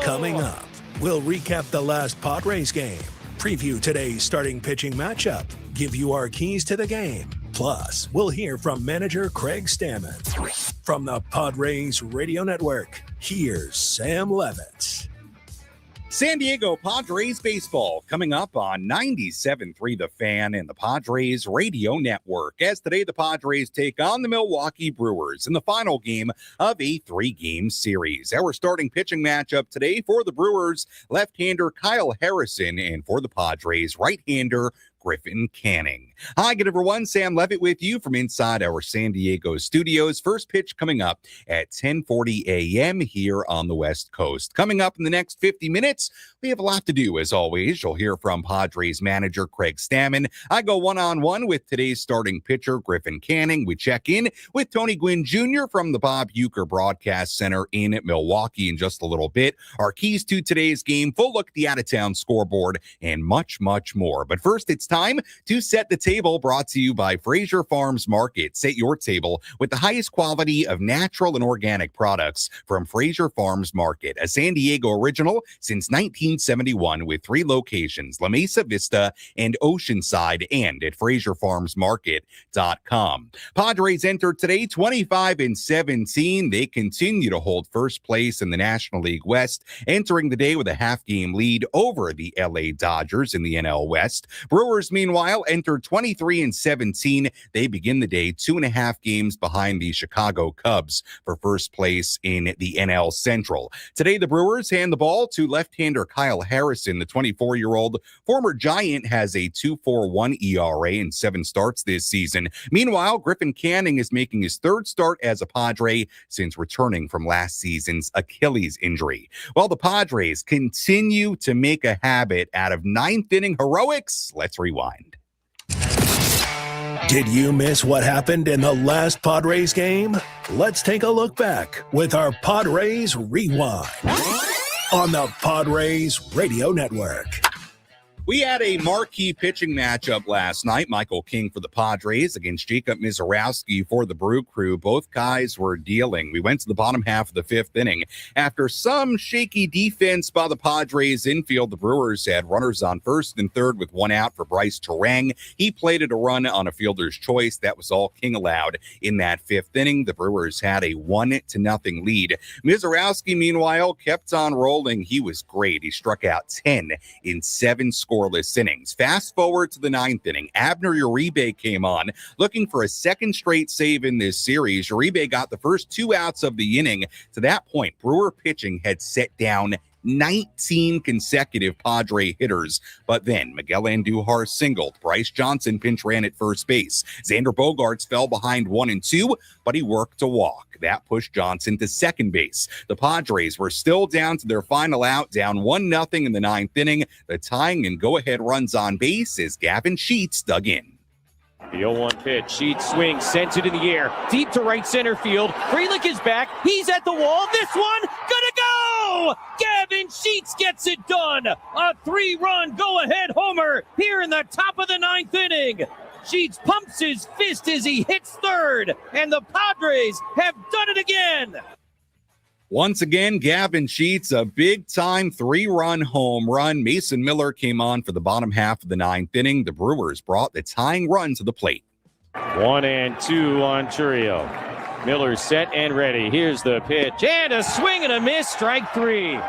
Coming up, we'll recap the last Padres game, preview today's starting pitching matchup, give you our keys to the game. Plus, we'll hear from manager Craig Stammen. From the Padres Radio Network, here's Sam Levitt. San Diego Padres baseball coming up on 97.3 The Fan and the Padres Radio Network. As today, the Padres take on the Milwaukee Brewers in the final game of a 3-game series. Our starting pitching matchup today for the Brewers, left-hander Kyle Harrison, and for the Padres, right-hander Griffin Canning. Hi, good everyone. Sam Levitt with you from inside our San Diego studios. First pitch coming up at 10:40 a.m. here on the West Coast. Coming up in the next 50 minutes, we have a lot to do as always. You'll hear from Padres manager Craig Stammen. I go one-on-one with today's starting pitcher Griffin Canning. We check in with Tony Gwynn Jr. from the Bob Uecker Broadcast Center in Milwaukee in just a little bit. Our keys to today's game, full look at the out-of-town scoreboard, and much, much more. But first, it's time to set the table, brought to you by Fraser Farms Market. Set your table with the highest quality of natural and organic products from Fraser Farms Market, a San Diego original since 1971 with 3 locations, La Mesa Vista and Oceanside, and at FraserFarmsMarket.com. Padres entered today 25-17. They continue to hold first place in the National League West, entering the day with a half-game lead over the LA Dodgers in the NL West. Brewers, meanwhile, entered 23-17. They begin the day 2.5 games behind the Chicago Cubs for first place in the NL Central. Today, the Brewers hand the ball to left-hander Kyle Harrison. The 24-year-old former Giant has a 2.41 ERA in 7 starts this season. Meanwhile, Griffin Canning is making his 3rd start as a Padre since returning from last season's Achilles injury. While the Padres continue to make a habit out of 9th-inning heroics, let's rewind. Did you miss what happened in the last Padres game? Let's take a look back with our Padres Rewind on the Padres Radio Network. We had a marquee pitching matchup last night. Michael King for the Padres against Jacob Mizorowski for the Brew Crew. Both guys were dealing. We went to the bottom half of the 5th inning. After some shaky defense by the Padres infield, the Brewers had runners on 1st and 3rd with 1 out for Bryce Terang. He plated a run on a fielder's choice. That was all King allowed in that 5th inning. The Brewers had a 1-0 lead. Mizorowski, meanwhile, kept on rolling. He was great. He struck out 10 in 7 scoreless innings. Fast forward to the 9th inning. Abner Uribe came on looking for a 2nd straight save in this series. Uribe got the first 2 outs of the inning. To that point, Brewer pitching had set down 19 consecutive Padre hitters. But then Miguel Andujar singled. Bryce Johnson pinch ran at first base. Xander Bogaerts fell behind 1 and 2, but he worked to walk. That pushed Johnson to second base. The Padres were still down to their final out, down 1-0 in the 9th inning. The tying and go-ahead runs on base as Gavin Sheets dug in. The 0-1 pitch. Sheets swings, sends it in the air, deep to right center field. Frelick is back. He's at the wall. This one, gonna go! Gavin Sheets gets it done. A 3-run go-ahead homer here in the top of the 9th inning. Sheets pumps his fist as he hits 3rd, and the Padres have done it again. Once again, Gavin Sheets, a big-time 3-run home run. Mason Miller came on for the bottom half of the 9th inning. The Brewers brought the tying run to the plate. 1-2 on Churio. Miller set and ready. Here's the pitch, and a swing and a miss, strike 3.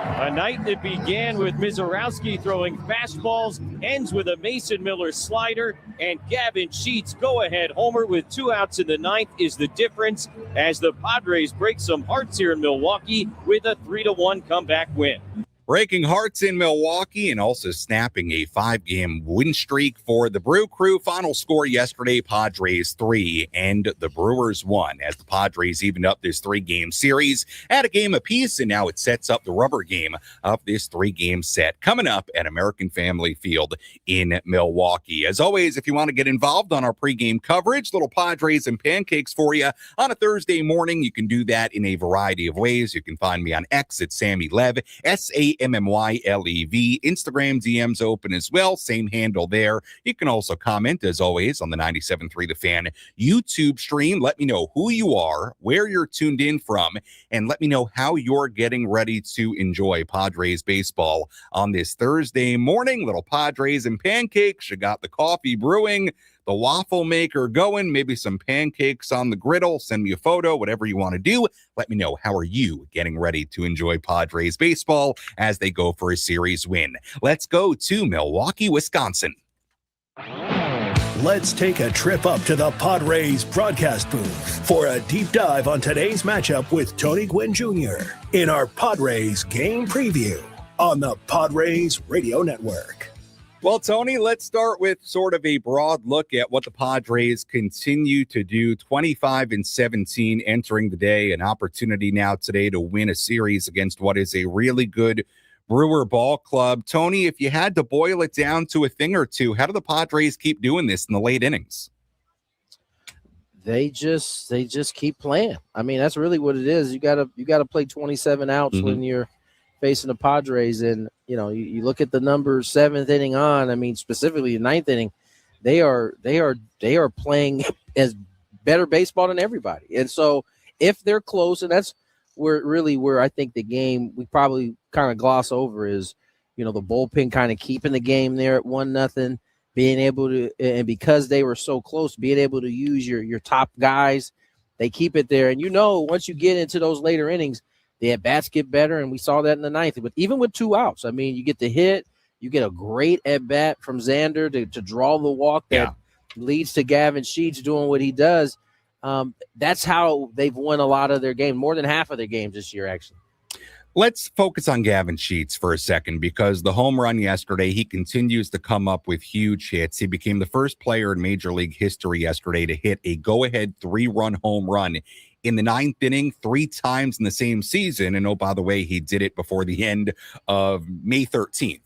A night that began with Mizorowski throwing fastballs, ends with a Mason Miller slider, and Gavin Sheets' go-ahead homer with 2 outs in the 9th is the difference as the Padres break some hearts here in Milwaukee with a 3-1 comeback win. Breaking hearts in Milwaukee and also snapping a 5-game win streak for the Brew Crew. Final score yesterday, Padres 3 and the Brewers 1, as the Padres evened up this 3-game series at a game apiece, and now it sets up the rubber game of this 3-game set coming up at American Family Field in Milwaukee. As always, if you want to get involved on our pregame coverage, little Padres and pancakes for you on a Thursday morning, you can do that in a variety of ways. You can find me on X at Sammy Lev, SAMMYLEV. Instagram DMs open as well. Same handle there. You can also comment, as always, on the 97.3 The Fan YouTube stream. Let me know who you are, where you're tuned in from, and let me know how you're getting ready to enjoy Padres baseball on this Thursday morning. Little Padres and pancakes. You got the coffee brewing, the waffle maker going, maybe some pancakes on the griddle. Send me a photo, whatever you want to do. Let me know, how are you getting ready to enjoy Padres baseball as they go for a series win? Let's go to Milwaukee, Wisconsin. Let's take a trip up to the Padres broadcast booth for a deep dive on today's matchup with Tony Gwynn Jr. in our Padres game preview on the Padres Radio Network. Well, Tony, let's start with sort of a broad look at what the Padres continue to do. 25-17 entering the day, an opportunity now today to win a series against what is a really good Brewer ball club. Tony, if you had to boil it down to a thing or two, how do the Padres keep doing this in the late innings? They just keep playing. I mean, that's really what it is. You gotta play 27 outs when you're facing the Padres, and you look at the numbers 7th inning on. I mean, specifically the 9th inning, they are playing as better baseball than everybody. And so if they're close, and that's where I think the game we probably kind of gloss over is, the bullpen kind of keeping the game there at 1-0, being able to, and because they were so close, being able to use your top guys, they keep it there. And once you get into those later innings, the at-bats get better, and we saw that in the 9th. But even with 2 outs, I mean, you get the hit, you get a great at-bat from Xander to draw the walk that leads to Gavin Sheets doing what he does. That's how they've won a lot of their games, more than half of their games this year, actually. Let's focus on Gavin Sheets for a second, because the home run yesterday, he continues to come up with huge hits. He became the first player in Major League history yesterday to hit a go-ahead 3-run home run in the 9th inning 3 times in the same season. And, oh, by the way, he did it before the end of May 13th.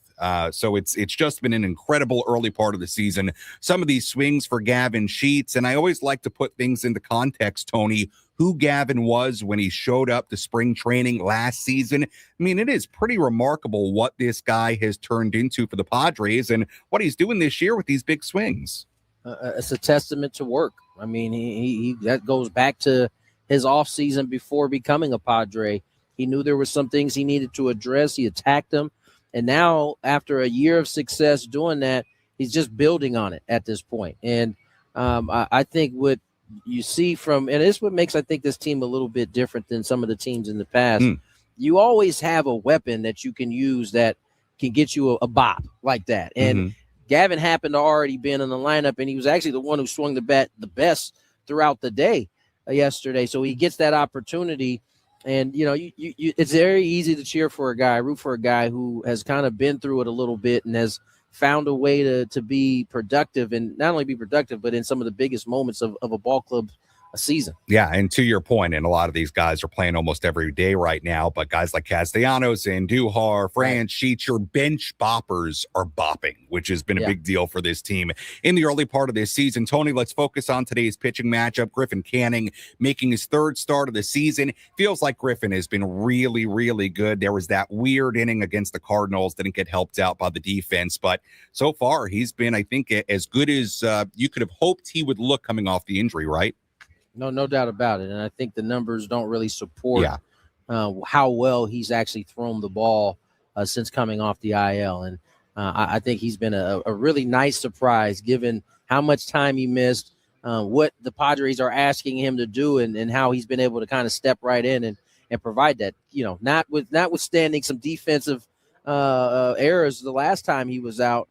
So it's just been an incredible early part of the season. Some of these swings for Gavin Sheets, and I always like to put things into context, Tony, who Gavin was when he showed up to spring training last season. I mean, it is pretty remarkable what this guy has turned into for the Padres and what he's doing this year with these big swings. It's a testament to work. I mean, he that goes back to his offseason before becoming a Padre. He knew there were some things he needed to address. He attacked them. And now, after a year of success doing that, he's just building on it at this point. And I think what you see and it's what makes, I think, this team a little bit different than some of the teams in the past. You always have a weapon that you can use that can get you a bop like that. And Gavin happened to already been in the lineup, and he was actually the one who swung the bat the best throughout the day yesterday. So he gets that opportunity. And, it's very easy to cheer for a guy, root for a guy who has kind of been through it a little bit and has found a way to be productive, and not only be productive, but in some of the biggest moments of a ball club a season. Yeah, and to your point, and a lot of these guys are playing almost every day right now, but guys like Castellanos and Duhar, France, Sheets, your bench boppers are bopping, which has been a big deal for this team in the early part of this season. Tony, let's focus on today's pitching matchup. Griffin Canning making his 3rd start of the season. Feels like Griffin has been really, really good. There was that weird inning against the Cardinals, didn't get helped out by the defense, but so far he's been, I think, as good as you could have hoped he would look coming off the injury, right? No doubt about it. And I think the numbers don't really support how well he's actually thrown the ball since coming off the IL. And I think he's been a really nice surprise given how much time he missed, what the Padres are asking him to do, and how he's been able to kind of step right in and provide that, notwithstanding some defensive errors the last time he was out.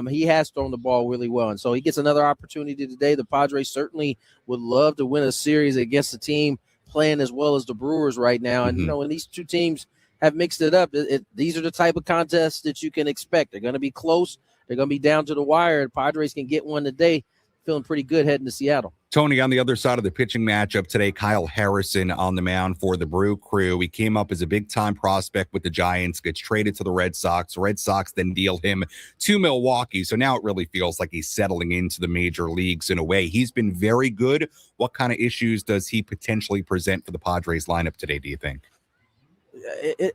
He has thrown the ball really well. And so he gets another opportunity today. The Padres certainly would love to win a series against a team playing as well as the Brewers right now. And, when these two teams have mixed it up. These are the type of contests that you can expect. They're going to be close. They're going to be down to the wire. Padres can get one today. Feeling pretty good heading to Seattle. Tony, on the other side of the pitching matchup today, Kyle Harrison on the mound for the Brew Crew. He came up as a big-time prospect with the Giants, gets traded to the Red Sox. The Red Sox then deal him to Milwaukee. So now it really feels like he's settling into the major leagues in a way. He's been very good. What kind of issues does he potentially present for the Padres lineup today, do you think?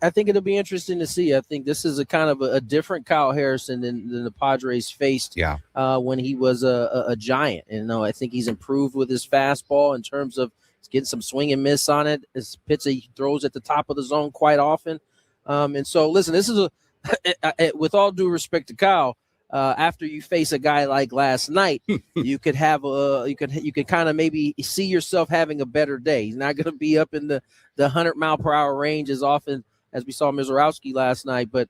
I think it'll be interesting to see. I think this is a kind of a different Kyle Harrison than the Padres faced when he was a Giant. And I think he's improved with his fastball in terms of getting some swing and miss on it. His pitch he throws at the top of the zone quite often. And so, listen, this is with all due respect to Kyle, after you face a guy like last night, you could have you could kind of maybe see yourself having a better day. He's not going to be up in the 100-mile-per-hour range as often as we saw Mizorowski last night, but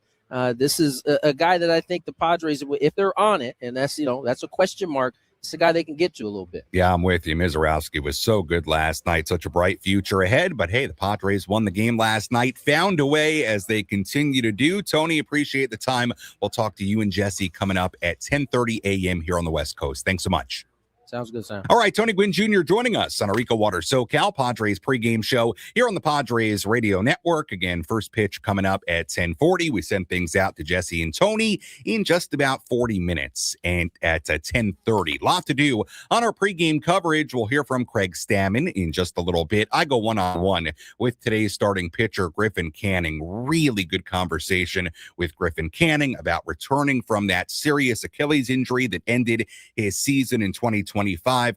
this is a guy that I think the Padres, if they're on it, and that's a question mark, it's a guy they can get to a little bit. Yeah, I'm with you. Mizorowski was so good last night. Such a bright future ahead. But, hey, the Padres won the game last night, found a way as they continue to do. Tony, appreciate the time. We'll talk to you and Jesse coming up at 10:30 a.m. here on the West Coast. Thanks so much. Sounds good, Sam. All right, Tony Gwynn Jr. joining us on our EcoWater SoCal Padres pregame show here on the Padres Radio Network. Again, first pitch coming up at 10:40. We send things out to Jesse and Tony in just about 40 minutes and at 10:30. Lot to do on our pregame coverage. We'll hear from Craig Stammen in just a little bit. I go one-on-one with today's starting pitcher, Griffin Canning. Really good conversation with Griffin Canning about returning from that serious Achilles injury that ended his season in 2025,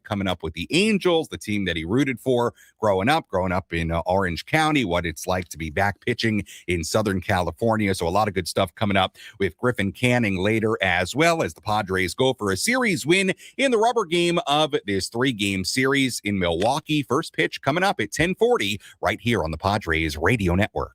coming up with the Angels, the team that he rooted for growing up in Orange County, what it's like to be back pitching in Southern California. So a lot of good stuff coming up with Griffin Canning later, as well as the Padres go for a series win in the rubber game of this 3-game series in Milwaukee. First pitch coming up at 10:40 right here on the Padres Radio Network.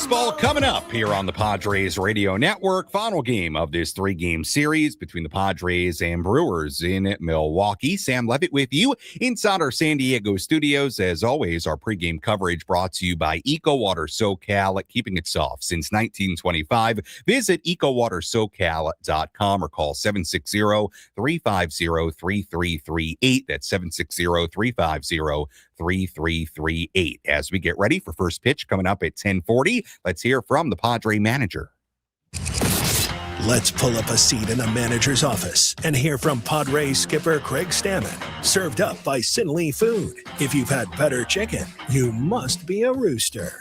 Baseball coming up here on the Padres Radio Network. Final game of this 3-game series between the Padres and Brewers in Milwaukee. Sam Levitt with you inside our San Diego studios. As always, our pregame coverage brought to you by EcoWater SoCal, keeping it soft since 1925. Visit EcoWaterSoCal.com or call 760-350-3338. That's 760-350-3338. As we get ready for first pitch coming up at 10:40, let's hear from the Padre manager. Let's pull up a seat in the manager's office and hear from Padres skipper Craig Stammen. Served up by Sinley Food. If you've had better chicken, you must be a rooster.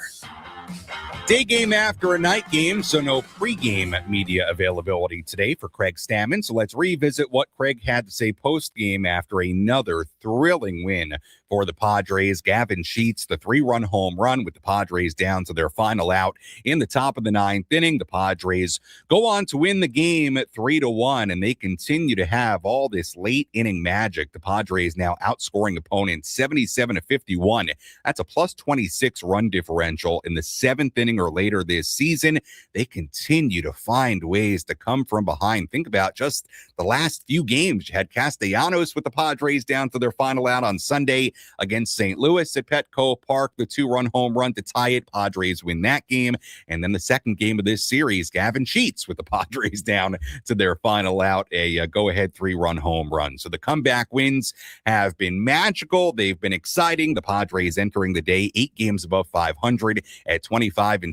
Day game after a night game, so no pregame media availability today for Craig Stammen. So let's revisit what Craig had to say post-game after another thrilling win for the Padres. Gavin Sheets, the 3-run home run with the Padres down to their final out in the top of the 9th inning. The Padres go on to win the game at 3-1, and they continue to have all this late inning magic. The Padres now outscoring opponents 77-51. That's a plus 26 run differential in the 7th inning or later this season. They continue to find ways to come from behind. Think about just the last few games. You had Castellanos with the Padres down to their final out on Sunday against St. Louis at Petco Park, the 2-run home run to tie it. Padres win that game. And then the second game of this series, Gavin Sheets with the Padres down to their final out, a go-ahead 3-run home run. So the comeback wins have been magical. They've been exciting. The Padres entering the day 8 games above 500 at 25-17.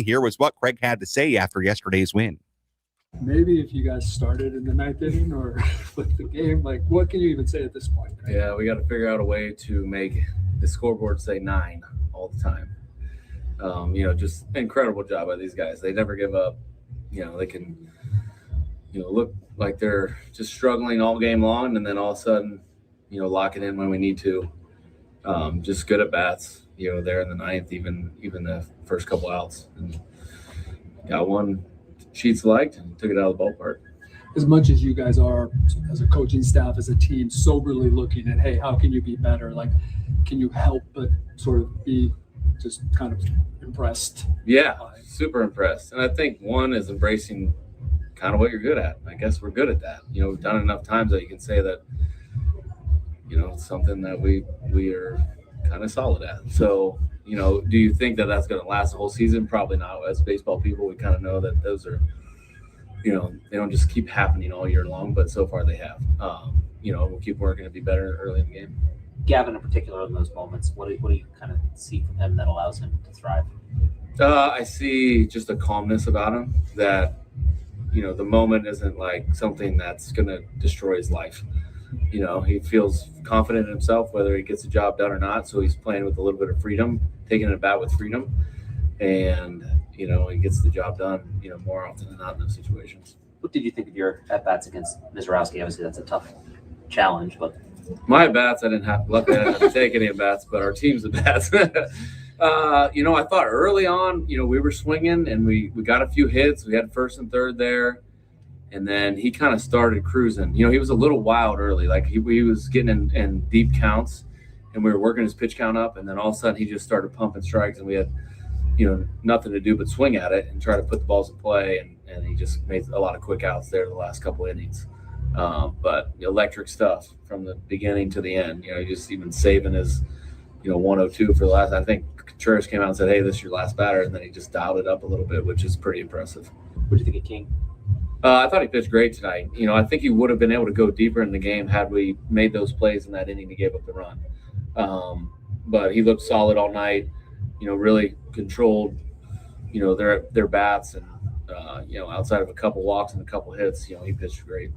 Here was what Craig had to say after yesterday's win. Maybe if you guys started in the 9th inning or flipped the game, like what can you even say at this point? Right? Yeah, we got to figure out a way to make the scoreboard say 9 all the time. Just incredible job by these guys. They never give up. They can, look like they're just struggling all game long, and then all of a sudden, lock it in when we need to. Just good at bats. There in the 9th, even the first couple outs, and got one Sheets liked and took it out of the ballpark. As much as you guys are, as a coaching staff, as a team, soberly looking at, hey, how can you be better? Like, can you help but sort of be just kind of impressed? Yeah, super impressed. And I think one is embracing kind of what you're good at. I guess we're good at that. We've done it enough times that you can say that, it's something that we are kind of solid at. So, do you think that that's going to last the whole season? Probably not. As baseball people, we kind of know that those are, they don't just keep happening all year long, but so far they have. We'll keep working to be better early in the game. Gavin, in particular, in those moments, what do you kind of see from him that allows him to thrive? I see just a calmness about him that, the moment isn't like something that's going to destroy his life. He feels confident in himself, whether he gets the job done or not. So he's playing with a little bit of freedom, taking it about with freedom. And, he gets the job done, more often than not in those situations. What did you think of your at-bats against Mizorowski? Obviously, that's a tough challenge, but my at-bats, luckily I didn't have to take any at-bats, but our team's at-bats. I thought early on, we were swinging and we got a few hits. We had first and third there. And then he kind of started cruising. He was a little wild early. Like he was getting in deep counts, and we were working his pitch count up. And then all of a sudden he just started pumping strikes, and we had, nothing to do but swing at it and try to put the balls in play. And he just made a lot of quick outs there the last couple innings. But electric stuff from the beginning to the end. Just even saving his, 102 for the last. I think Contreras came out and said, "Hey, this is your last batter," and then he just dialed it up a little bit, which is pretty impressive. what do you think of King? I thought he pitched great tonight. I think he would have been able to go deeper in the game had we made those plays in that inning to give up the run. But he looked solid all night, really controlled, their bats. And, outside of a couple walks and a couple hits, he pitched great.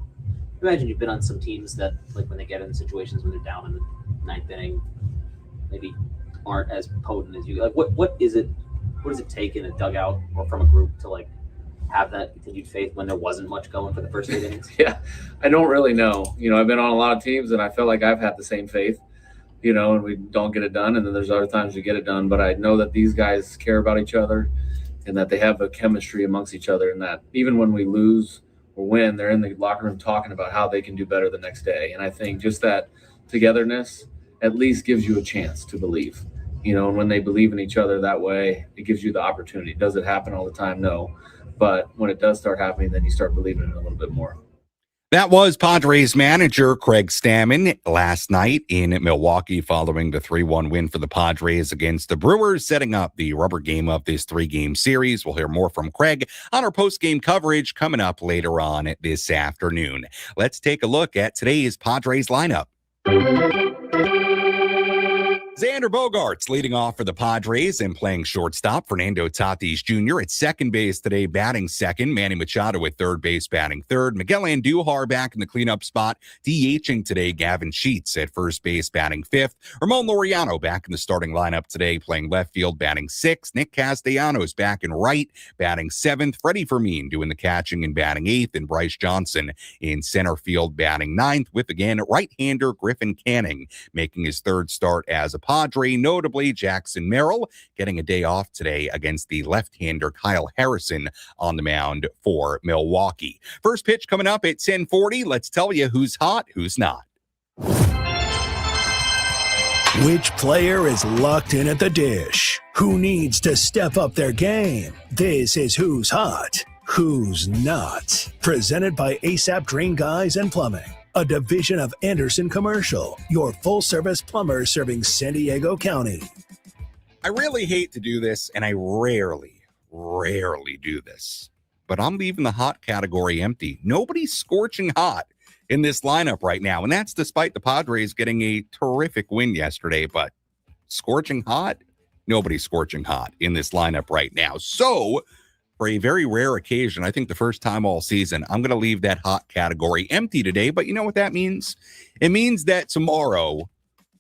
Imagine you've been on some teams that, like, when they get in situations when they're down in the 9th inning, maybe aren't as potent as you. Like, what does it take in a dugout or from a group to, like, have that continued faith when there wasn't much going for the first 8 innings? Yeah, I don't really know. I've been on a lot of teams, and I feel like I've had the same faith, and we don't get it done, and then there's other times we get it done. But I know that these guys care about each other and that they have a chemistry amongst each other, and that even when we lose or win, they're in the locker room talking about how they can do better the next day. And I think just that togetherness at least gives you a chance to believe. and when they believe in each other that way, it gives you the opportunity. Does it happen all the time? No. But when it does start happening, then you start believing in it a little bit more. That was Padres manager Craig Stammen last night in Milwaukee following the 3-1 win for the Padres against the Brewers, setting up the rubber game of this 3-game series. We'll hear more from Craig on our post-game coverage coming up later on this afternoon. Let's take a look at today's Padres lineup. Xander Bogaerts leading off for the Padres and playing shortstop. Fernando Tatis Jr. at second base today, batting second. Manny Machado at third base, batting third. Miguel Andujar back in the cleanup spot. DHing today, Gavin Sheets at first base, batting fifth. Ramon Laureano back in the starting lineup today, playing left field, batting sixth. Nick Castellanos back in right, batting seventh. Freddie Fermin doing the catching and batting eighth. And Bryce Johnson in center field, batting ninth, with again right-hander Griffin Canning making his third start as a Padre. Notably, Jackson Merrill getting a day off today against the left-hander Kyle Harrison on the mound for Milwaukee. First pitch coming up at 10:40. Let's tell you who's hot, who's not. Which player is locked in at the dish? Who needs to step up their game? This is Who's Hot, Who's Not. Presented by ASAP Drain Guys and Plumbing, a division of Anderson Commercial, your full-service plumber serving San Diego County. I really hate to do this, and I rarely do this, but I'm leaving the hot category empty. Nobody's scorching hot in this lineup right now, and that's despite the Padres getting a terrific win yesterday, but scorching hot? Nobody's scorching hot in this lineup right now. So, for a very rare occasion, I think the first time all season, I'm going to leave that hot category empty today. But you know what that means? It means that tomorrow,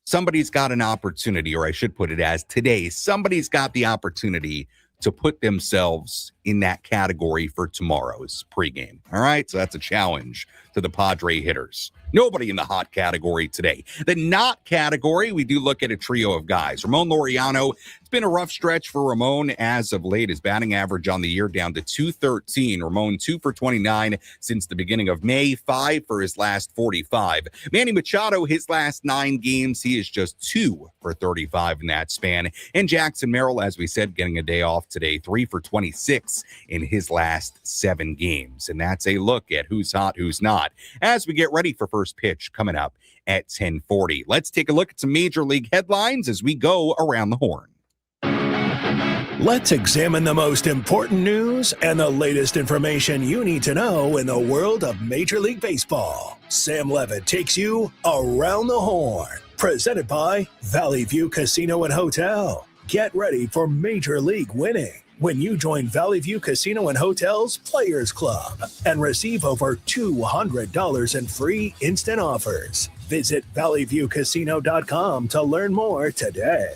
somebody's got an opportunity, or I should put it as today, somebody's got the opportunity to put themselves in that category for tomorrow's pregame. All right? So that's a challenge to the Padre hitters. Nobody in the hot category today. The not category, we do look at a trio of guys. Ramon Laureano, it's been a rough stretch for Ramon as of late. His batting average on the year down to .213. Ramon 2 for 29 since the beginning of May, 5 for his last 45. Manny Machado, his last 9 games, he is just 2 for 35 in that span. And Jackson Merrill, as we said, getting a day off today, 3 for 26 in his last 7 games. And that's a look at who's hot, who's not, as we get ready for first pitch coming up at 10:40. Let's take a look at some major league headlines as we go around the horn. Let's examine the most important news and the latest information you need to know in the world of Major League Baseball. Sam Levitt takes you around the horn. Presented by Valley View Casino and Hotel. Get ready for Major League winning when you join Valley View Casino and Hotel's Players Club and receive over $200 in free instant offers. Visit valleyviewcasino.com to learn more today.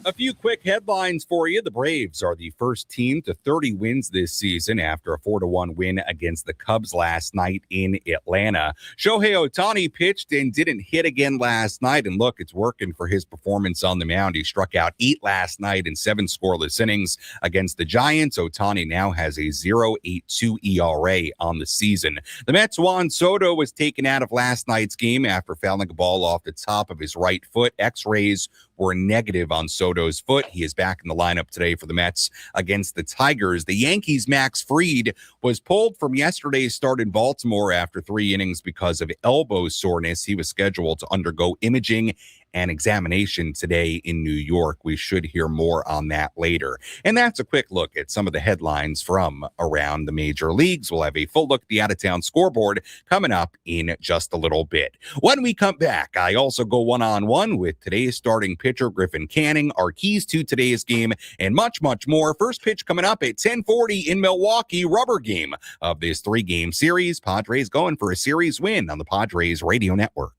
A few quick headlines for you. The Braves are the first team to 30 wins this season after a 4-1 win against the Cubs last night in Atlanta. Shohei Ohtani pitched and didn't hit again last night, and look, it's working for his performance on the mound. He struck out 8 last night in 7 scoreless innings against the Giants. Ohtani now has a 0.82 ERA on the season. The Mets' Juan Soto was taken out of last night's game after fouling a ball off the top of his right foot. X-rays were negative on Soto's foot. He is back in the lineup today for the Mets against the Tigers. The Yankees' Max Fried was pulled from yesterday's start in Baltimore after 3 innings because of elbow soreness. He was scheduled to undergo imaging and examination today in New York. We should hear more on that later. And that's a quick look at some of the headlines from around the major leagues. We'll have a full look at the out-of-town scoreboard coming up in just a little bit. When we come back, I also go one-on-one with today's starting pitcher, Griffin Canning, our keys to today's game, and much, much more. First pitch coming up at 10:40 in Milwaukee, rubber game of this 3-game series. Padres going for a series win on the Padres Radio Network.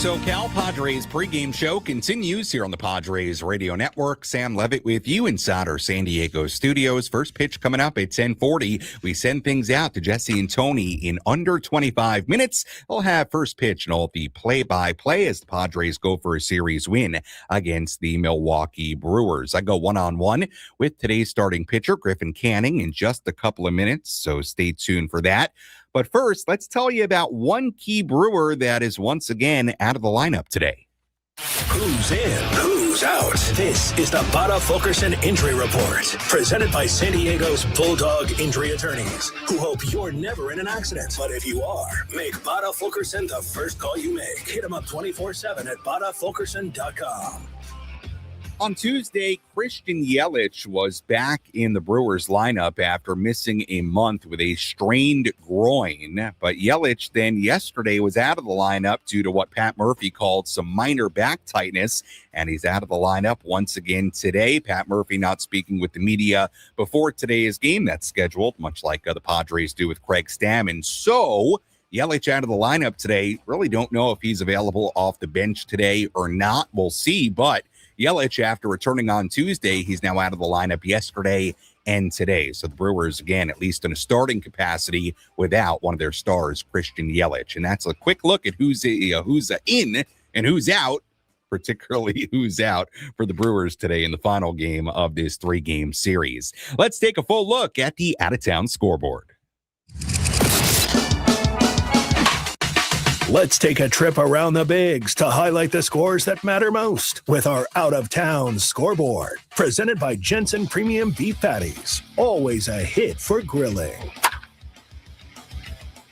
SoCal, Padres pregame show continues here on the Padres Radio Network. Sam Levitt with you inside our San Diego studios. First pitch coming up at 10:40. We send things out to Jesse and Tony in under 25 minutes. They'll have first pitch and all the play-by-play as the Padres go for a series win against the Milwaukee Brewers. I go one-on-one with today's starting pitcher, Griffin Canning, in just a couple of minutes, so stay tuned for that. But first, let's tell you about one key Brewer that is once again out of the lineup today. Who's in? Who's out? This is the Bada Fulkerson Injury Report, presented by San Diego's Bulldog Injury Attorneys, who hope you're never in an accident. But if you are, make Bada Fulkerson the first call you make. Hit them up 24/7 at badafulkerson.com. On Tuesday, Christian Yelich was back in the Brewers lineup after missing a month with a strained groin. But Yelich then yesterday was out of the lineup due to what Pat Murphy called some minor back tightness, and he's out of the lineup once again today. Pat Murphy not speaking with the media before today's game that's scheduled, much like the Padres do with Craig Stammen. So Yelich out of the lineup today. Really don't know if he's available off the bench today or not. We'll see, but Yelich, after returning on Tuesday, he's now out of the lineup yesterday and today. So the Brewers, again, at least in a starting capacity, without one of their stars, Christian Yelich. And that's a quick look at who's in and who's out, particularly who's out for the Brewers today in the final game of this 3-game series. Let's take a full look at the out-of-town scoreboard. Let's take a trip around the bigs to highlight the scores that matter most with our out-of-town scoreboard. Presented by Jensen Premium Beef Patties. Always a hit for grilling.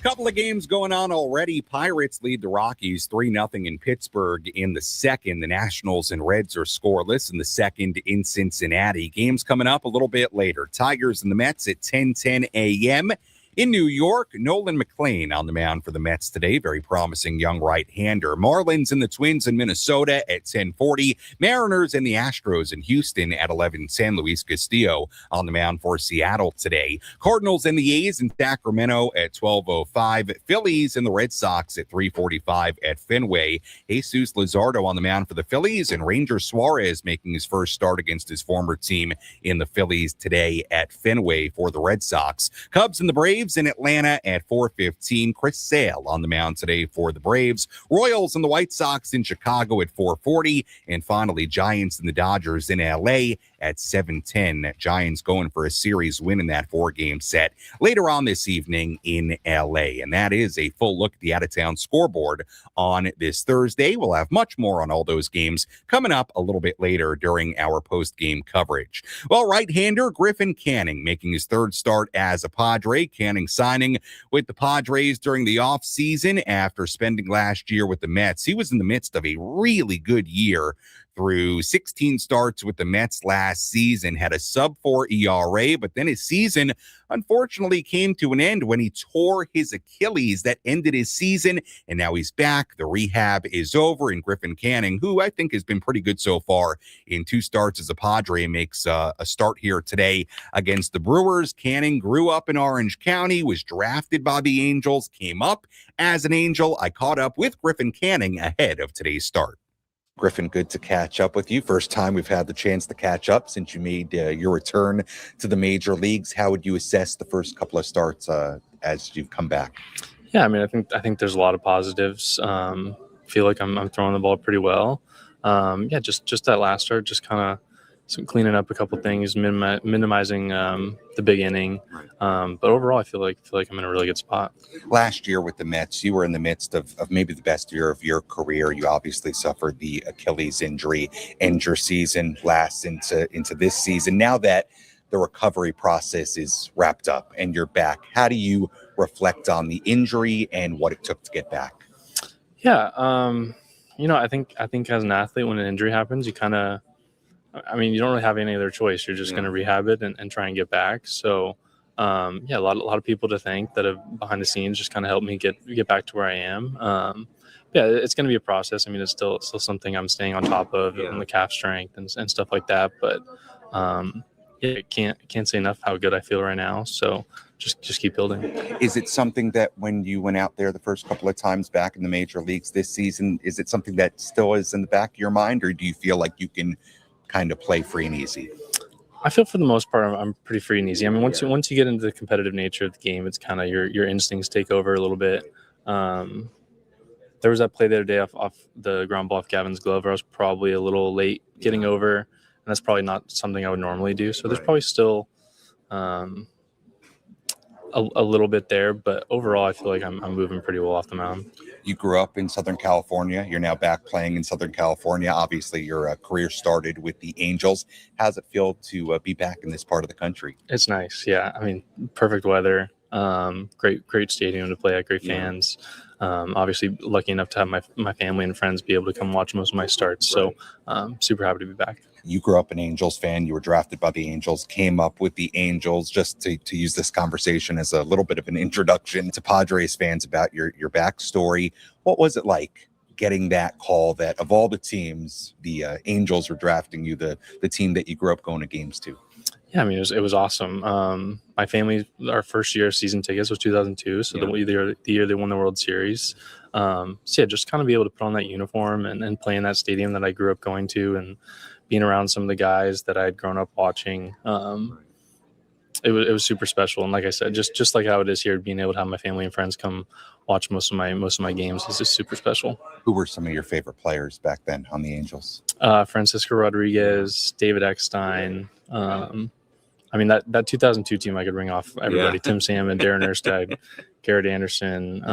Couple of games going on already. Pirates lead the Rockies 3-0 in Pittsburgh in the second. The Nationals and Reds are scoreless in the second in Cincinnati. Games coming up a little bit later. Tigers and the Mets at 10:10 a.m. In New York, Nolan McLean on the mound for the Mets today. Very promising young right-hander. Marlins and the Twins in Minnesota at 10:40. Mariners and the Astros in Houston at 11. San Luis Castillo on the mound for Seattle today. Cardinals and the A's in Sacramento at 12:05. Phillies and the Red Sox at 3:45 at Fenway. Jesus Luzardo on the mound for the Phillies, and Ranger Suarez making his first start against his former team in the Phillies today at Fenway for the Red Sox. Cubs and the Braves in Atlanta at 4:15. Chris Sale on the mound today for the Braves. Royals and the White Sox in Chicago at 4:40. And finally, Giants and the Dodgers in LA at 7:10. Giants going for a series win in that 4-game set later on this evening in LA. And that is a full look at the out-of-town scoreboard on this Thursday. We'll have much more on all those games coming up a little bit later during our post-game coverage. Well, right-hander Griffin Canning making his third start as a Padre. Canning signing with the Padres during the offseason after spending last year with the Mets. He was in the midst of a really good year through 16 starts with the Mets last season, had a sub-4 ERA, but then his season unfortunately came to an end when he tore his Achilles. That ended his season, and now he's back. The rehab is over, and Griffin Canning, who I think has been pretty good so far in 2 starts as a Padre, makes a start here today against the Brewers. Canning grew up in Orange County, was drafted by the Angels, came up as an Angel. I caught up with Griffin Canning ahead of today's start. Griffin, good to catch up with you. First time we've had the chance to catch up since you made your return to the major leagues. How would you assess the first couple of starts as you've come back? Yeah, I mean, I think there's a lot of positives. Feel like I'm throwing the ball pretty well. Just that last start, just kind of some cleaning up a couple things, minimizing the big inning. But overall, I feel like I'm in a really good spot. Last year with the Mets, you were in the midst of maybe the best year of your career. You obviously suffered the Achilles injury, and your season lasts into this season. Now that the recovery process is wrapped up and you're back, how do you reflect on the injury and what it took to get back? Yeah, I think as an athlete, when an injury happens, you kind of, you don't really have any other choice. You're just going to rehab it and try and get back. So, a lot of people to thank that have behind the scenes just kind of helped me get back to where I am. It's going to be a process. It's still something I'm staying on top of, and the calf strength and stuff like that. But can't say enough how good I feel right now. So just keep building. Is it something that when you went out there the first couple of times back in the major leagues this season, is it something that still is in the back of your mind, or do you feel like you can kind of play free and easy? I feel for the most part I'm pretty free and easy. I mean, once you get into the competitive nature of the game, it's kind of your instincts take over a little bit. There was that play the other day off the ground ball off Gavin's glove where I was probably a little late getting over, and that's probably not something I would normally do. So there's probably still a little bit there, but overall I feel like I'm moving pretty well off the mound. You grew up in Southern California. You're now back playing in Southern California. Obviously, your career started with the Angels. How's it feel to be back in this part of the country? It's nice. Yeah. I mean, perfect weather, great stadium to play at, great fans. Obviously lucky enough to have my family and friends be able to come watch most of my starts. So super happy to be back. You grew up an Angels fan. You were drafted by the Angels, came up with the Angels. Just to use this conversation as a little bit of an introduction to Padres fans about your backstory. What was it like getting that call that of all the teams, the Angels were drafting you, the team that you grew up going to games to? Yeah, I mean, it was awesome. My family, our first year of season tickets was 2002, so the year they won the World Series. So yeah, just kind of be able to put on that uniform and play in that stadium that I grew up going to, and being around some of the guys that I had grown up watching. It was super special, and like I said, just like how it is here, being able to have my family and friends come watch most of my games is just super special. Who were some of your favorite players back then on the Angels? Francisco Rodriguez, David Eckstein. I mean, that 2002 team, I could ring off everybody. Tim Salmon, Darren Erstad, Garrett Anderson,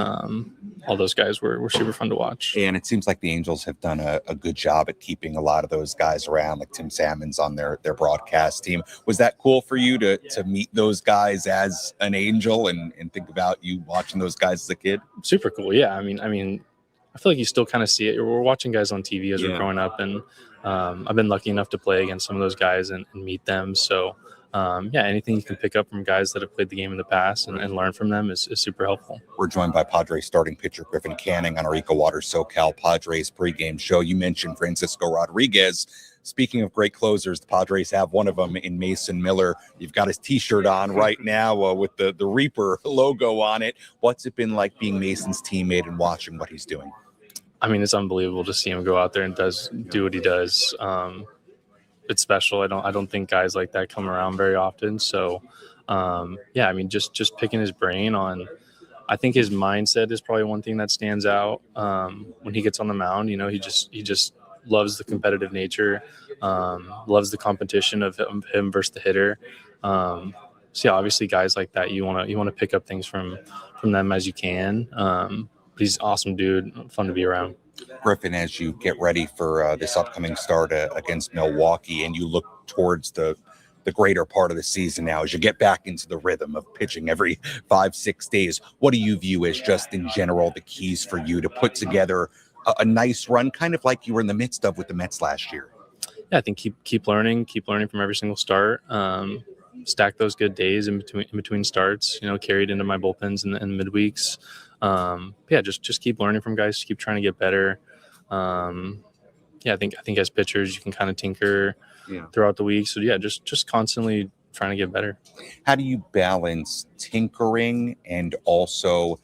all those guys were super fun to watch. And it seems like the Angels have done a good job at keeping a lot of those guys around, like Tim Salmon's on their broadcast team. Was that cool for you to meet those guys as an Angel and think about you watching those guys as a kid? Super cool, yeah. I mean, I feel like you still kind of see it. We're watching guys on TV as we're growing up, and I've been lucky enough to play against some of those guys and meet them. So anything you can pick up from guys that have played the game in the past and learn from them is super helpful. We're joined by Padres starting pitcher Griffin Canning on our EcoWater SoCal Padres pregame show. You mentioned Francisco Rodriguez. Speaking of great closers, the Padres have one of them in Mason Miller. You've got his T-shirt on right now with the Reaper logo on it. What's it been like being Mason's teammate and watching what he's doing? I mean, it's unbelievable to see him go out there and do what he does. It's special. I don't think guys like that come around very often. So, I mean, just picking his brain on, I think his mindset is probably one thing that stands out when he gets on the mound. You know, he just loves the competitive nature, loves the competition of him versus the hitter. Obviously guys like that, you want to pick up things from them as you can. He's an awesome dude, fun to be around. Griffin, as you get ready for this upcoming start against Milwaukee, and you look towards the greater part of the season now, as you get back into the rhythm of pitching every 5-6 days, what do you view as just in general the keys for you to put together a nice run, kind of like you were in the midst of with the Mets last year? Yeah, I think keep learning from every single start. Stack those good days in between starts. You know, carried into my bullpens in the midweeks. Just keep learning from guys, keep trying to get better. I think as pitchers you can kind of tinker throughout the week. So just constantly trying to get better. How do you balance tinkering and also,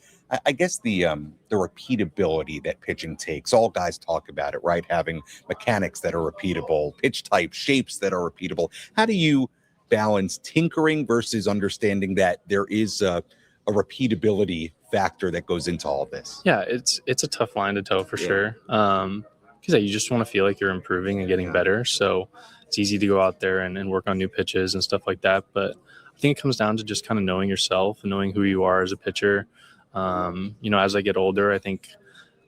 I guess, the repeatability that pitching takes? All guys talk about it, right? Having mechanics that are repeatable, pitch type, shapes that are repeatable. How do you balance tinkering versus understanding that there is a repeatability factor that goes into all of this? Yeah, it's a tough line to toe for sure. Because you just want to feel like you're improving and getting better. So it's easy to go out there and work on new pitches and stuff like that. But I think it comes down to just kind of knowing yourself and knowing who you are as a pitcher. As I get older, I think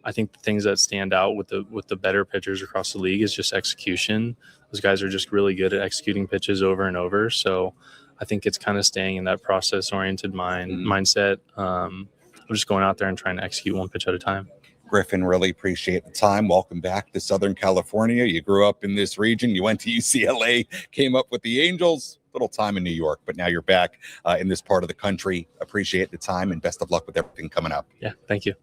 the things that stand out with the better pitchers across the league is just execution. Those guys are just really good at executing pitches over and over. So I think it's kind of staying in that process-oriented mindset. I'm just going out there and trying to execute one pitch at a time. Griffin, really appreciate the time. Welcome back to Southern California. You grew up in this region. You went to UCLA, came up with the Angels, little time in New York, but now you're back in this part of the country. Appreciate the time and best of luck with everything coming up. Yeah, thank you.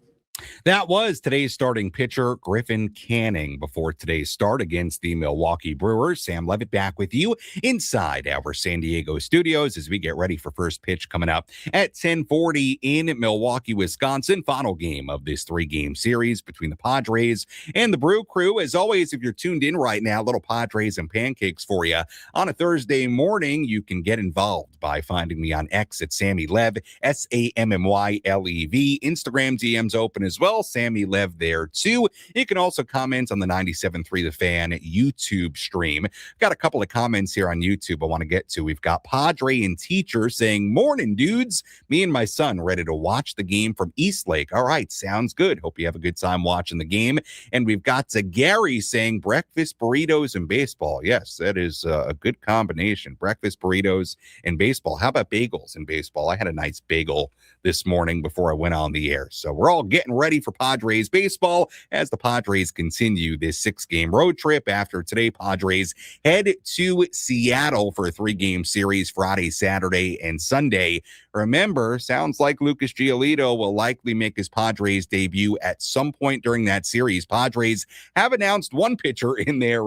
That was today's starting pitcher, Griffin Canning. Before today's start against the Milwaukee Brewers, Sam Levitt back with you inside our San Diego studios as we get ready for first pitch coming up at 10:40 in Milwaukee, Wisconsin. Final game of this 3-game series between the Padres and the Brew Crew. As always, if you're tuned in right now, little Padres and pancakes for you. On a Thursday morning, you can get involved by finding me on X at Sammy Lev, SammyLev. Instagram DM's open as well. Sammy Lev there too. You can also comment on the 97.3 The Fan YouTube stream. Got a couple of comments here on YouTube I want to get to. We've got Padre and Teacher saying, "Morning, dudes. Me and my son ready to watch the game from Eastlake." All right, sounds good. Hope you have a good time watching the game. And we've got Gary saying, "Breakfast, burritos, and baseball." Yes, that is a good combination. Breakfast, burritos, and baseball. How about bagels and baseball? I had a nice bagel this morning before I went on the air. So we're all getting ready for Padres baseball as the Padres continue this 6-game road trip. After today, Padres head to Seattle for a 3-game series Friday, Saturday, and Sunday. Remember, sounds like Lucas Giolito will likely make his Padres debut at some point during that series. Padres have announced one pitcher in their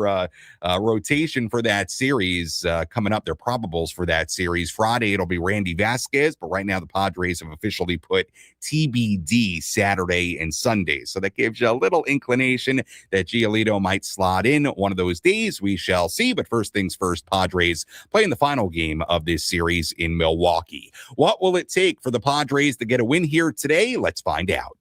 rotation for that series coming up. Their probables for that series. Friday, it'll be Randy Vasquez, but right now the Padres have officially put TBD Saturday and Sunday. So that gives you a little inclination that Giolito might slot in one of those days. We shall see. But first things first, Padres playing the final game of this series in Milwaukee. What will it take for the Padres to get a win here today? Let's find out.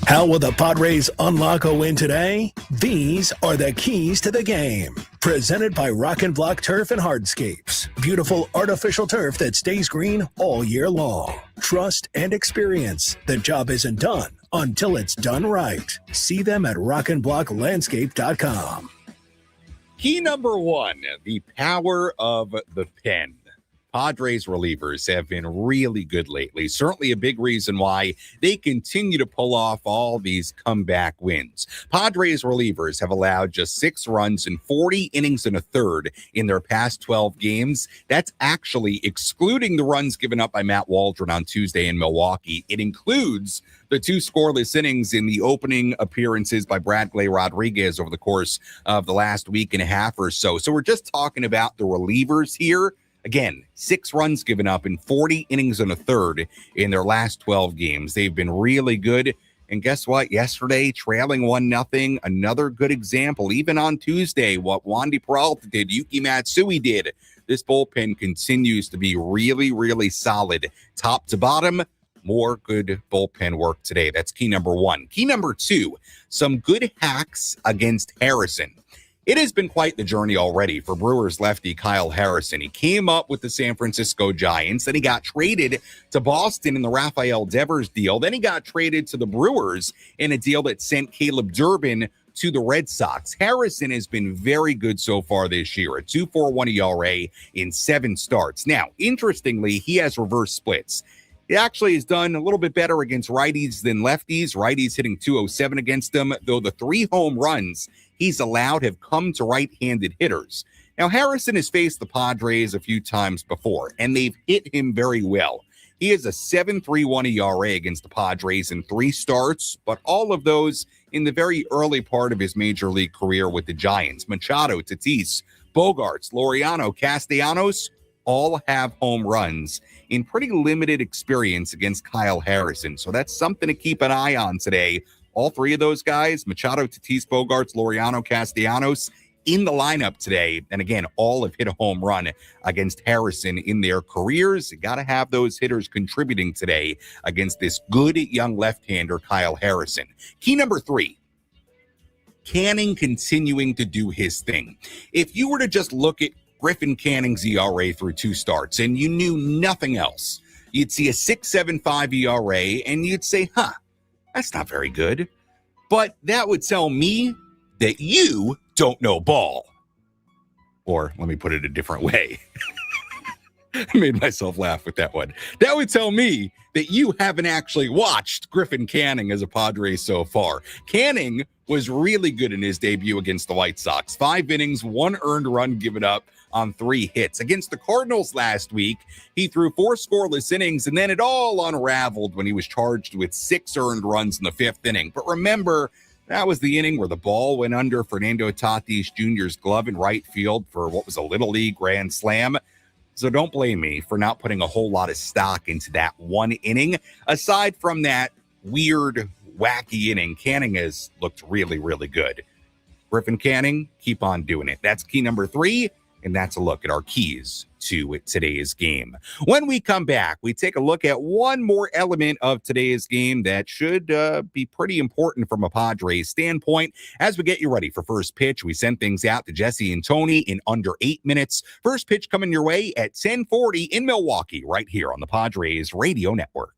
How will the Padres unlock a win today? These are the keys to the game. Presented by Rock and Block Turf and Hardscapes. Beautiful artificial turf that stays green all year long. Trust and experience. The job isn't done until it's done right. See them at rockandblocklandscape.com. Key number 1, the power of the pen. Padres relievers have been really good lately. Certainly a big reason why they continue to pull off all these comeback wins. Padres relievers have allowed just 6 runs in 40 innings and a third in their past 12 games. That's actually excluding the runs given up by Matt Waldron on Tuesday in Milwaukee. It includes the 2 scoreless innings in the opening appearances by Bradley Rodriguez over the course of the last week and a half or so. So we're just talking about the relievers here. Again, 6 runs given up in 40 innings and a third in their last 12 games. They've been really good. And guess what? Yesterday, trailing 1-0, another good example. Even on Tuesday, what Wandy Peralta did, Yuki Matsui did. This bullpen continues to be really, really solid. Top to bottom, more good bullpen work today. That's key number 1. Key number 2, some good hacks against Harrison. It has been quite the journey already for Brewers lefty Kyle Harrison. He came up with the San Francisco Giants, then he got traded to Boston in the Rafael Devers deal. Then he got traded to the Brewers in a deal that sent Caleb Durbin to the Red Sox. Harrison has been very good so far this year, a 2.41 ERA in 7 starts. Now, interestingly, he has reverse splits. He actually has done a little bit better against righties than lefties. Righties hitting .207 against him, though the 3 home runs he's allowed have come to right-handed hitters. Now, Harrison has faced the Padres a few times before, and they've hit him very well. He has a 7.31 ERA against the Padres in 3 starts, but all of those in the very early part of his major league career with the Giants. Machado, Tatis, Bogarts, Laureano, Castellanos all have home runs in pretty limited experience against Kyle Harrison. So that's something to keep an eye on today. All 3 of those guys, Machado, Tatis, Bogarts, Laureano, Castellanos, in the lineup today. And again, all have hit a home run against Harrison in their careers. You got to have those hitters contributing today against this good young left-hander, Kyle Harrison. Key number 3, Canning continuing to do his thing. If you were to just look at Griffin Canning's ERA through 2 starts and you knew nothing else, you'd see a 6.75 ERA and you'd say, that's not very good. But that would tell me that you don't know ball. Or let me put it a different way. I made myself laugh with that one. That would tell me that you haven't actually watched Griffin Canning as a Padre so far. Canning was really good in his debut against the White Sox. 5 innings, 1 earned run given up, on 3 hits. Against the Cardinals last week, he threw 4 scoreless innings, and then it all unraveled when he was charged with 6 earned runs in the 5th inning. But remember, that was the inning where the ball went under Fernando Tatis Jr.'s glove in right field for what was a Little League grand slam. So don't blame me for not putting a whole lot of stock into that one inning. Aside from that weird, wacky inning, Canning has looked really, really good. Griffin Canning, keep on doing it. That's key number 3, and that's a look at our keys to today's game. When we come back, we take a look at one more element of today's game that should be pretty important from a Padres standpoint. As we get you ready for first pitch, we send things out to Jesse and Tony in under 8 minutes. First pitch coming your way at 10:40 in Milwaukee, right here on the Padres Radio Network.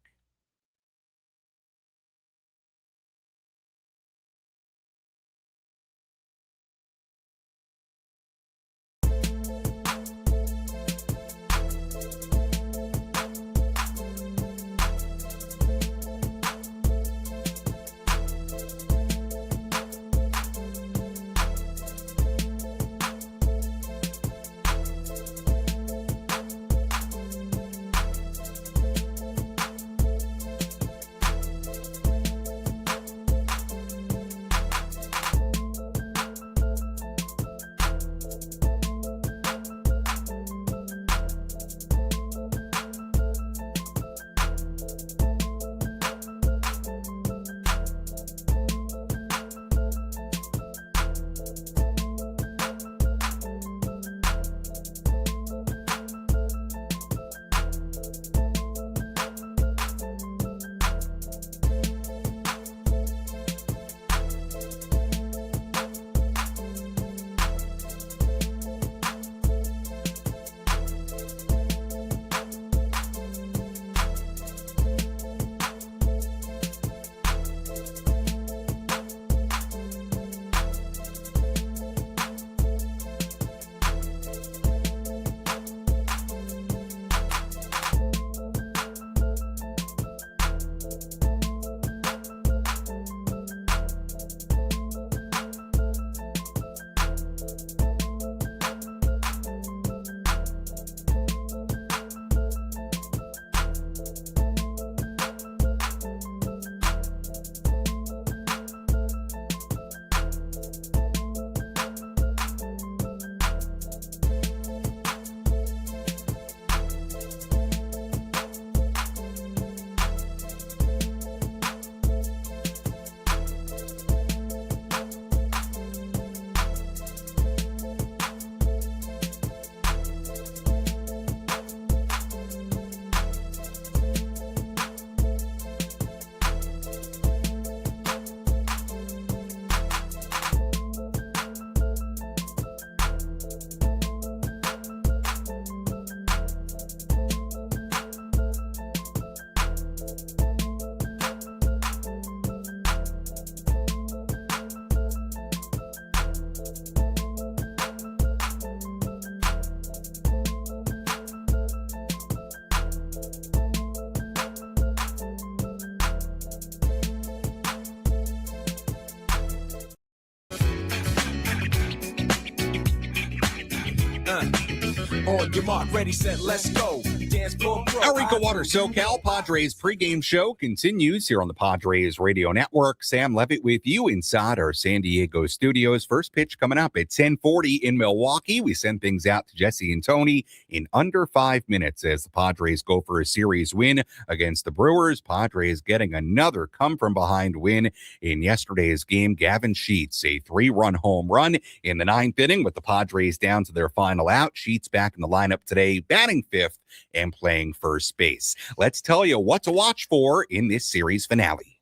On your mark, ready, set, let's go. Dance floor, bro. Our EcoWater SoCal Padres pregame show continues here on the Padres Radio Network. Sam Levitt with you inside our San Diego studios. First pitch coming up at 10:40 in Milwaukee. We send things out to Jesse and Tony in under 5 minutes as the Padres go for a series win against the Brewers. Padres getting another come-from-behind win in yesterday's game. Gavin Sheets, a 3-run home run in the 9th inning with the Padres down to their final out. Sheets back in the lineup today, batting 5th and playing first base. Let's tell you what to watch for in this series finale.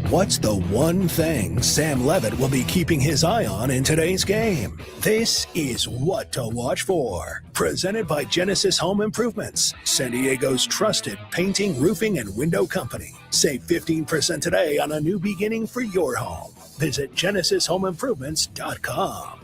What's the one thing Sam Levitt will be keeping his eye on in today's game? This is What to Watch For, presented by Genesis Home Improvements, San Diego's trusted painting, roofing, and window company. Save 15% today on a new beginning for your home. Visit GenesisHomeImprovements.com.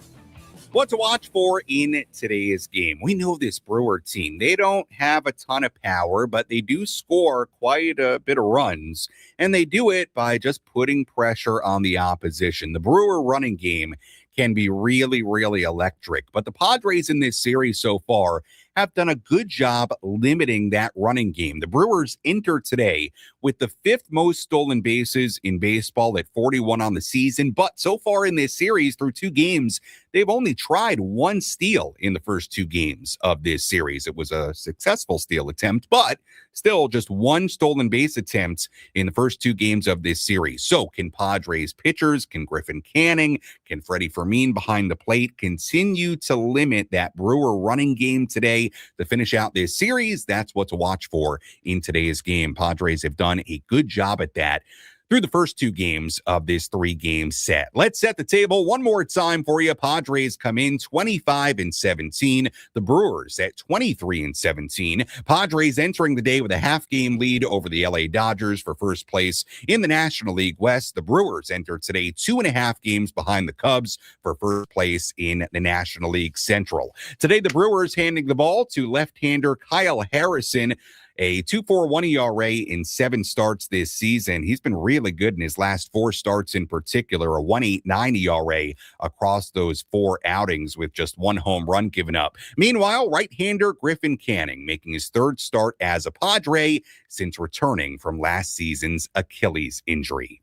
What to watch for in today's game. We know this Brewer team, they don't have a ton of power, but they do score quite a bit of runs, and they do it by just putting pressure on the opposition. The Brewer running game can be really, really electric. But the Padres in this series so far have done a good job limiting that running game. The Brewers enter today with the 5th most stolen bases in baseball at 41 on the season. But so far in this series, through 2 games, they've only tried 1 steal in the first 2 games of this series. It was a successful steal attempt, but still just 1 stolen base attempt in the first 2 games of this series. So can Padres pitchers, can Griffin Canning, can Freddie Fermin behind the plate continue to limit that Brewer running game today to finish out this series? That's what to watch for in today's game. Padres have done a good job at that through the first 2 games of this 3-game set. Let's set the table one more time for you. Padres come in 25-17. The Brewers at 23-17. Padres entering the day with a half-game lead over the LA Dodgers for first place in the National League West. The Brewers enter today 2.5 games behind the Cubs for first place in the National League Central. Today, the Brewers handing the ball to left-hander Kyle Harrison, a 2.41 ERA in 7 starts this season. He's been really good in his last 4 starts in particular, a 1.89 ERA across those 4 outings with just 1 home run given up. Meanwhile, right-hander Griffin Canning making his 3rd start as a Padre since returning from last season's Achilles injury.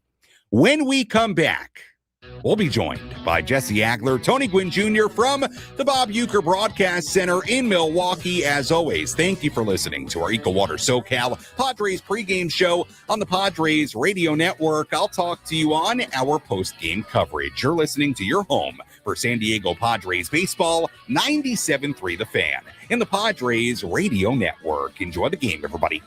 When we come back, we'll be joined by Jesse Agler, Tony Gwynn Jr. from the Bob Uecker Broadcast Center in Milwaukee. As always, thank you for listening to our EcoWater SoCal Padres pregame show on the Padres Radio Network. I'll talk to you on our postgame coverage. You're listening to your home for San Diego Padres baseball, 97.3 The Fan, in the Padres Radio Network. Enjoy the game, everybody.